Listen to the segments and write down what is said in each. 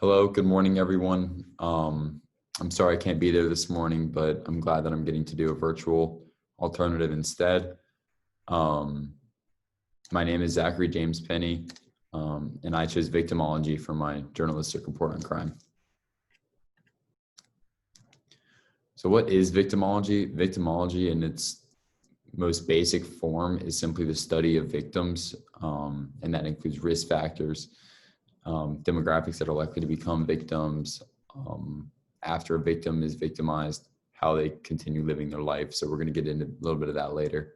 Hello, good morning, everyone. I'm sorry I can't be there this morning, but I'm glad that I'm getting to do a virtual alternative instead. My name is Zachary James Penny, and I chose Victimology for my journalistic report on crime. So what is victimology? Victimology in its most basic form is simply the study of victims, and that includes risk factors, demographics that are likely to become victims, after a victim is victimized, how they continue living their life. So we're going to get into a little bit of that later.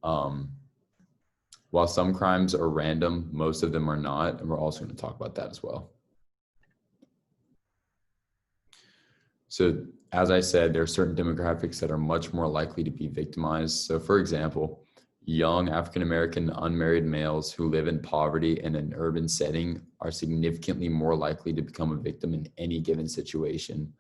While some crimes are random, most of them are not, and we're also going to talk about that as well. So as I said, there are certain demographics that are much more likely to be victimized. So for example, young African-American unmarried males who live in poverty in an urban setting are significantly more likely to become a victim in any given situation.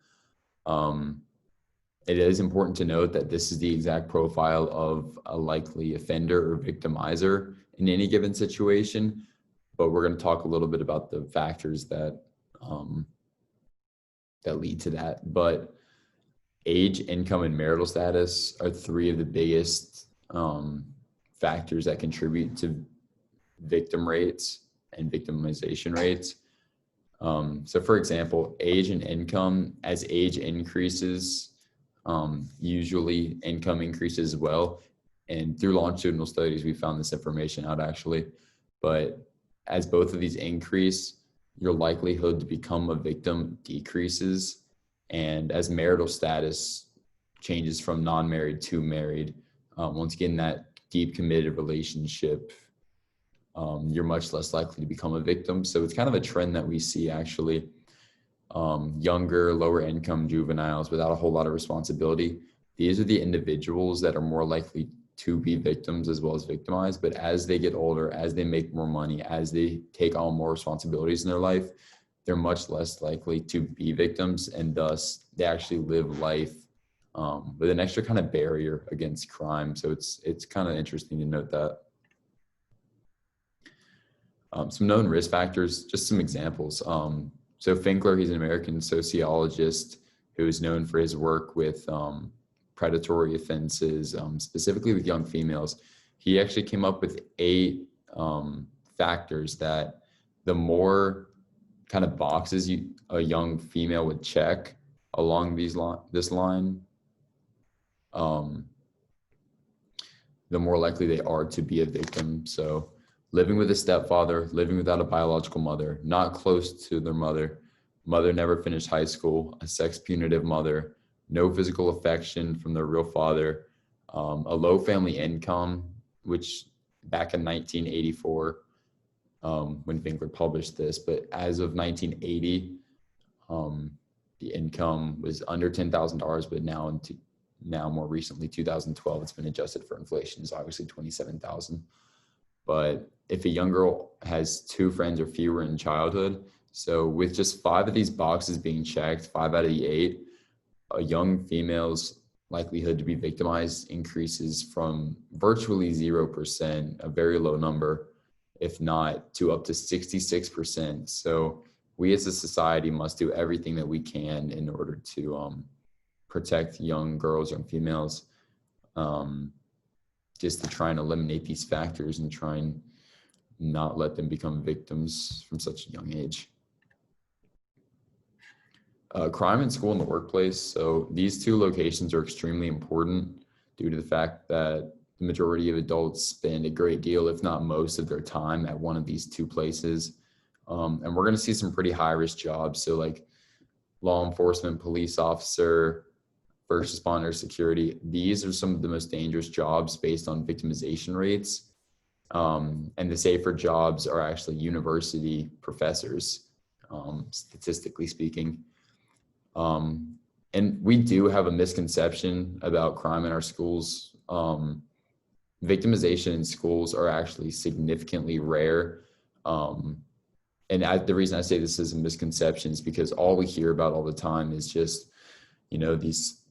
It is important to note that this is the exact profile of a likely offender or victimizer in any given situation, but we're going to talk a little bit about the factors that lead to that. But age, income, and marital status are three of the biggest factors that contribute to victim rates and victimization rates. So for example, age and income, as age increases, usually income increases as well. And through longitudinal studies, we found this information out actually. But as both of these increase, your likelihood to become a victim decreases. And as marital status changes from non-married to married, once again, that deep committed relationship, you're much less likely to become a victim. So it's kind of a trend that we see actually. Younger, lower income juveniles without a whole lot of responsibility. These are the individuals that are more likely to be victims as well as victimized. But as they get older, as they make more money, as they take on more responsibilities in their life, they're much less likely to be victims, and thus they actually live life with an extra kind of barrier against crime. So it's kind of interesting to note that. Some known risk factors, just some examples. So Finkler, he's an American sociologist who is known for his work with predatory offenses, specifically with young females. He actually came up with 8 factors that the more kind of boxes a young female would check along this line, the more likely they are to be a victim. So living with a stepfather, living without a biological mother, not close to their mother never finished high school, a sex punitive mother, no physical affection from their real father, a low family income, which back in 1984, when Finkler published this, but as of 1980, the income was under $10,000, but now more recently, 2012, it's been adjusted for inflation, is obviously $27,000. But if a young girl has 2 friends or fewer in childhood, so with just 5 of these boxes being checked, 5 out of the 8, a young female's likelihood to be victimized increases from virtually 0%, a very low number, if not, to up to 66%. So we as a society must do everything that we can in order to protect young girls, young females, just to try and eliminate these factors and try and not let them become victims from such a young age. Crime in school and the workplace. So these 2 locations are extremely important due to the fact that the majority of adults spend a great deal, if not most of their time at one of these 2 places. And we're going to see some pretty high risk jobs. So like law enforcement, police officer, first responder, security. These are some of the most dangerous jobs based on victimization rates. And the safer jobs are actually university professors, statistically speaking. And we do have a misconception about crime in our schools. Victimization in schools are actually significantly rare. And the reason I say this is a misconception is because all we hear about all the time is just, these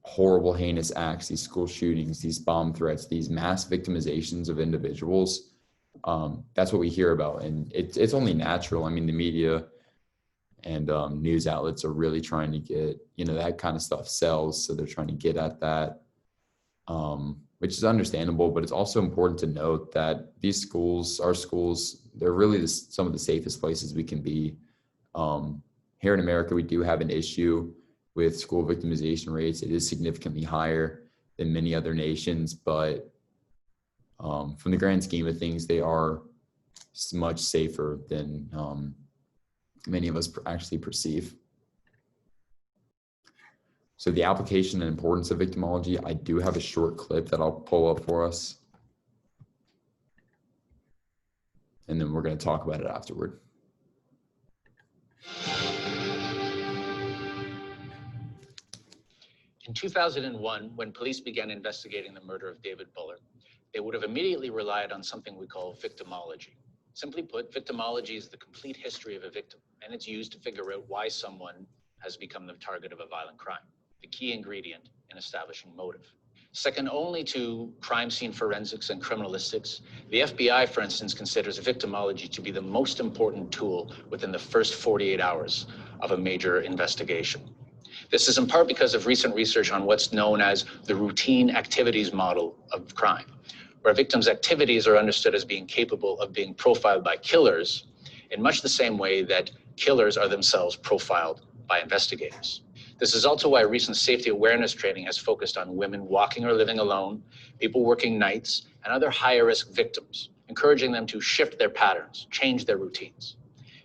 horrible, heinous acts, these school shootings, these bomb threats, these mass victimizations of individuals. That's what we hear about. And it's only natural. I mean, the media and news outlets are really trying to get, that kind of stuff sells. So they're trying to get at that, which is understandable, but it's also important to note that these schools, our schools, they're really some of the safest places we can be. Here in America, we do have an issue with school victimization rates. It is significantly higher than many other nations, but from the grand scheme of things, they are much safer than many of us actually perceive. So the application and importance of victimology, I do have a short clip that I'll pull up for us. And then we're going to talk about it afterward. In 2001, when police began investigating the murder of David Buller, they would have immediately relied on something we call victimology. Simply put, victimology is the complete history of a victim, and it's used to figure out why someone has become the target of a violent crime, the key ingredient in establishing motive. Second only to crime scene forensics and criminalistics, the FBI, for instance, considers victimology to be the most important tool within the first 48 hours of a major investigation. This is in part because of recent research on what's known as the routine activities model of crime, where victims' activities are understood as being capable of being profiled by killers in much the same way that killers are themselves profiled by investigators. This is also why recent safety awareness training has focused on women walking or living alone, people working nights, and other higher risk victims, encouraging them to shift their patterns, change their routines.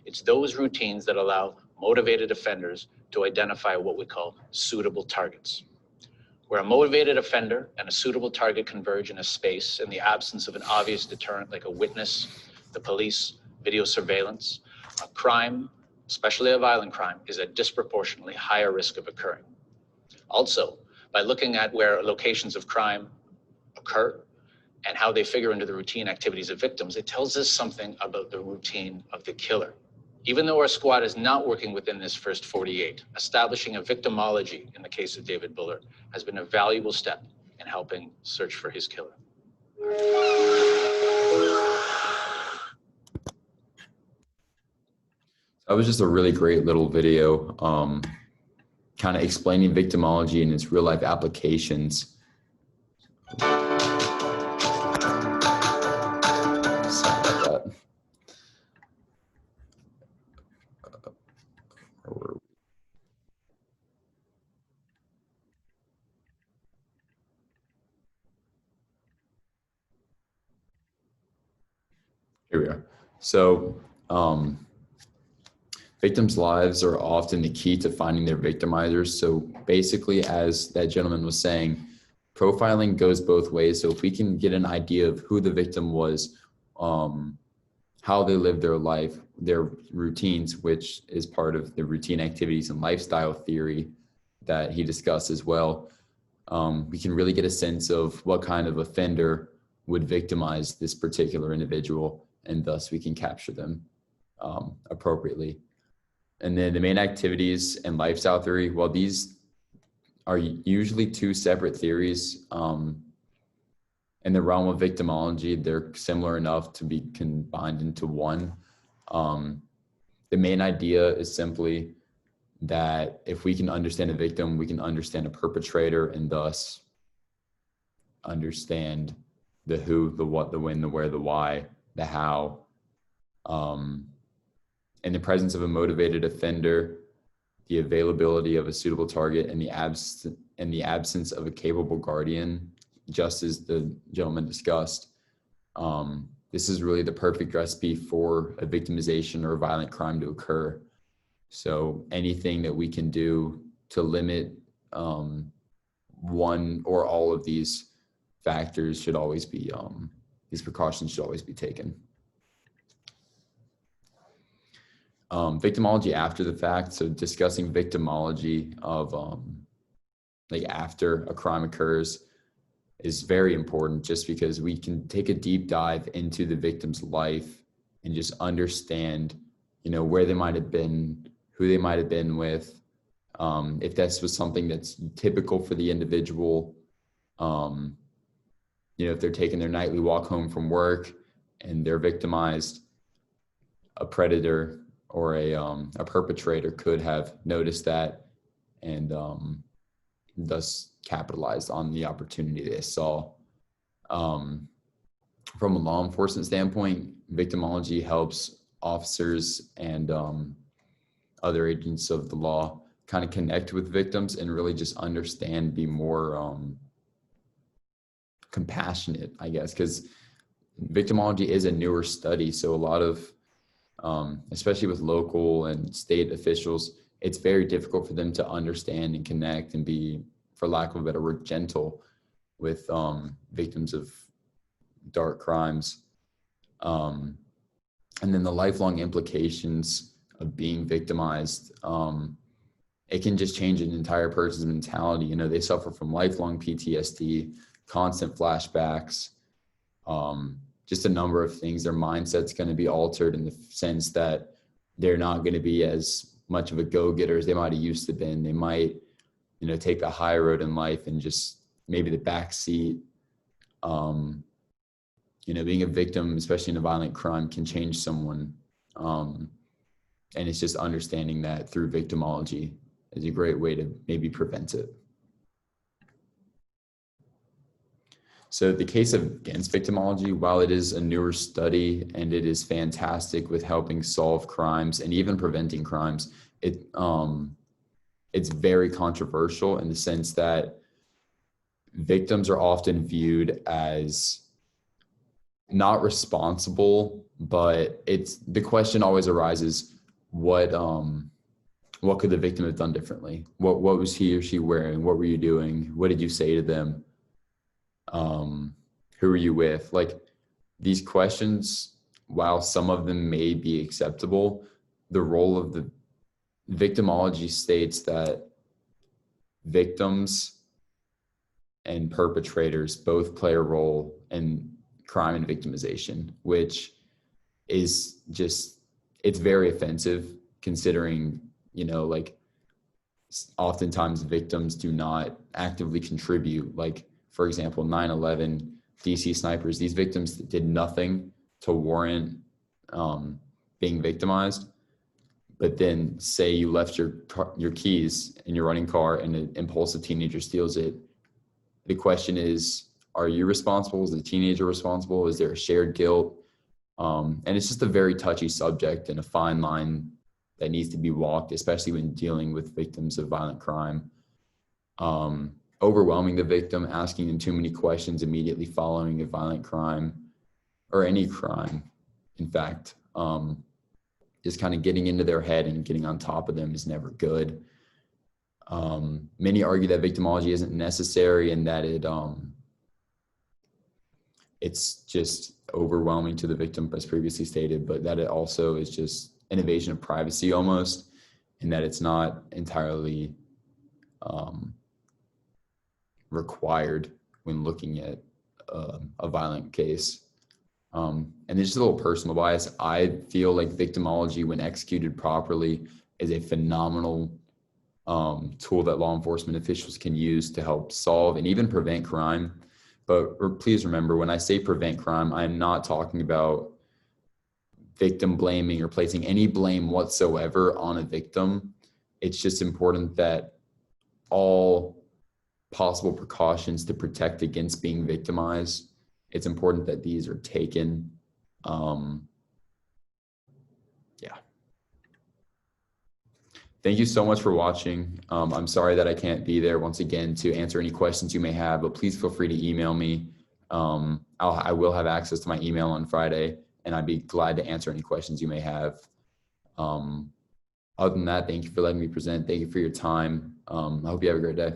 It's those routines that allow motivated offenders to identify what we call suitable targets. Where a motivated offender and a suitable target converge in a space in the absence of an obvious deterrent like a witness, the police, video surveillance, a crime, especially a violent crime, is at disproportionately higher risk of occurring. Also, by looking at where locations of crime occur and how they figure into the routine activities of victims, it tells us something about the routine of the killer. Even though our squad is not working within this first 48, establishing a victimology in the case of David Buller has been a valuable step in helping search for his killer. That was just a really great little video, kind of explaining victimology and its real life applications. Here we are. So, victims' lives are often the key to finding their victimizers. So basically, as that gentleman was saying, profiling goes both ways. So if we can get an idea of who the victim was, how they lived their life, their routines, which is part of the routine activities and lifestyle theory that he discussed as well, we can really get a sense of what kind of offender would victimize this particular individual, and thus we can capture them appropriately. And then the main activities and lifestyle theory, well, these are usually two separate theories. In the realm of victimology, they're similar enough to be combined into one. The main idea is simply that if we can understand a victim, we can understand a perpetrator, and thus understand the who, the what, the when, the where, the why, the how. In the presence of a motivated offender, the availability of a suitable target, and the absence of a capable guardian, just as the gentleman discussed, this is really the perfect recipe for a victimization or a violent crime to occur. So anything that we can do to limit one or all of these factors should always be, these precautions should always be taken. Victimology after the fact, so discussing victimology of like after a crime occurs is very important, just because we can take a deep dive into the victim's life and just understand, where they might have been, who they might have been with, if this was something that's typical for the individual, if they're taking their nightly walk home from work and they're victimized, a predator or a perpetrator could have noticed that and thus capitalized on the opportunity they saw. From a law enforcement standpoint, victimology helps officers and other agents of the law kind of connect with victims and really just understand, be more compassionate, I guess, because victimology is a newer study. So a lot of, especially with local and state officials, it's very difficult for them to understand and connect and be, for lack of a better word, gentle with victims of dark crimes. And then the lifelong implications of being victimized, it can just change an entire person's mentality. You know, they suffer from lifelong PTSD, constant flashbacks, just a number of things. Their mindset's going to be altered in the sense that they're not going to be as much of a go-getter as they might have used to been. They might, you know, take the high road in life and just maybe the back seat. You know, being a victim, especially in a violent crime, can change someone. And it's just understanding that through victimology is a great way to maybe prevent it. So the case against victimology, while it is a newer study and it is fantastic with helping solve crimes and even preventing crimes, it's very controversial in the sense that victims are often viewed as not responsible, but the question always arises, what could the victim have done differently? What was he or she wearing? What were you doing? What did you say to them? Who are you with? Like, these questions, while some of them may be acceptable, the role of the victimology states that victims and perpetrators both play a role in crime and victimization, which is just, it's very offensive considering, you know, like oftentimes victims do not actively contribute. Like, for example, 9/11, DC snipers, these victims did nothing to warrant being victimized. But then say you left your keys in your running car and an impulsive teenager steals it. The question is, are you responsible? Is the teenager responsible? Is there a shared guilt? And it's just a very touchy subject and a fine line that needs to be walked, especially when dealing with victims of violent crime. Overwhelming the victim, asking them too many questions immediately following a violent crime, or any crime, in fact, just kind of getting into their head and getting on top of them is never good. Many argue that victimology isn't necessary and that it's just overwhelming to the victim, as previously stated, but that it also is just an invasion of privacy almost, and that it's not entirely required when looking at a violent case. And there's just a little personal bias. I feel like victimology, when executed properly, is a phenomenal tool that law enforcement officials can use to help solve and even prevent crime. But please remember, when I say prevent crime, I'm not talking about victim blaming or placing any blame whatsoever on a victim. It's just important that all possible precautions to protect against being victimized, it's important that these are taken. Yeah. Thank you so much for watching. I'm sorry that I can't be there once again to answer any questions you may have, but please feel free to email me. I will have access to my email on Friday, and I'd be glad to answer any questions you may have. Other than that, thank you for letting me present. Thank you for your time. I hope you have a great day.